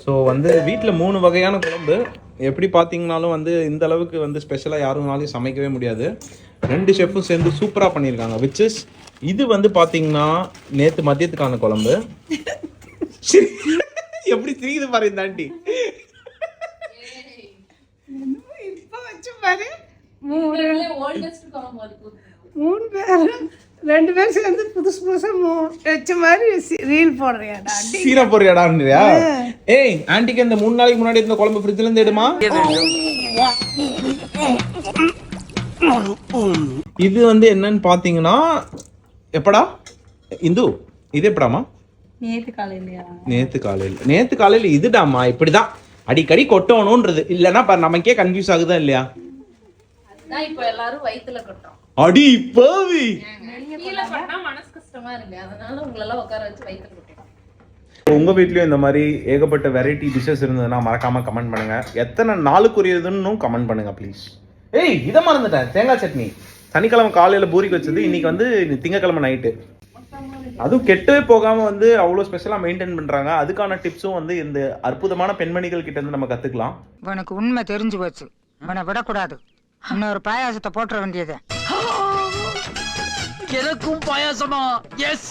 So வந்து வீட்டில் 3 வகையான குழம்பு. எப்படி பார்த்தீங்கனாலும் வந்து இந்த அளவுக்கு வந்து ஸ்பெஷலாக யாருனாலையும் சமைக்கவே முடியாது. 2 ஷெஃப்பும் சேர்ந்து சூப்பராக பண்ணியிருக்காங்க. விச் இஸ் இது வந்து பார்த்தீங்கன்னா நேற்று மதியத்துக்கான குழம்பு. எப்படி சிரிக்குது பாரு இந்த ஆண்டி. இப்போ வச்சு பாரு 3 பேர் 2 பேர் சேர்ந்து புதுசு புதுசாக வச்ச மாதிரி ரீல் போடுறியாடா சீனா போறியாடான்றியா? ஏய் ஆண்டிக்கு இந்த 3 நாளைக்கு முன்னாடி இந்த குழம்பு ஃப்ரிட்ஜ்ல இருந்து எடுமா. இது வந்து என்னன்னு பாத்தீங்கன்னா எப்படா இந்து இது எப்படாமா? நேத்து காலையில இதுடாமா. இப்படிதான் அடிக்கடி கொட்டணும்ன்றது இல்லன்னா நமக்கே கன்ஃபியூஸ் ஆகுதா இல்லையா? இப்போ எல்லாரும் வயித்துல கொட்டோம். அடி பாவி கீழ கொட்டா மனசு கஷ்டமா இருக்கு. அதனால உங்களெல்லாம் உட்கார வச்சு வயித்துல கொட்டோம். உங்க வீட்லயும் இந்த மாதிரி ஏகப்பட்ட வெரைட்டி டிஷஸ் இருந்ததுன்னா மறக்காம கமெண்ட் பண்ணுங்க. எத்தனை நாளுக்குரியதுன்னு கமெண்ட் பண்ணுங்க ப்ளீஸ். ஏய் இதை மறந்துட்டேன், தேங்காய் சட்னி. சனிக்கிழமை காலையில பூரிக்கு வச்சது, இன்னைக்கு வந்து திங்கக்கிழமை நைட்டு. அதுவும் கெட்டவே போகாம வந்து அவ்வளோ ஸ்பெஷலா மெயின்டைன் பண்றாங்க. அதுக்கான டிப்ஸும் வந்து இந்த அற்புதமான பெண்மணிகள் கிட்ட இருந்து நம்ம கத்துக்கலாம். உனக்கு உண்மை தெரிஞ்சு போச்சு, உன்னை விடக்கூடாது. இன்னொரு பாயாசத்தை போட்டுற வேண்டியது. எனக்கும் பாயாசமா? எஸ்.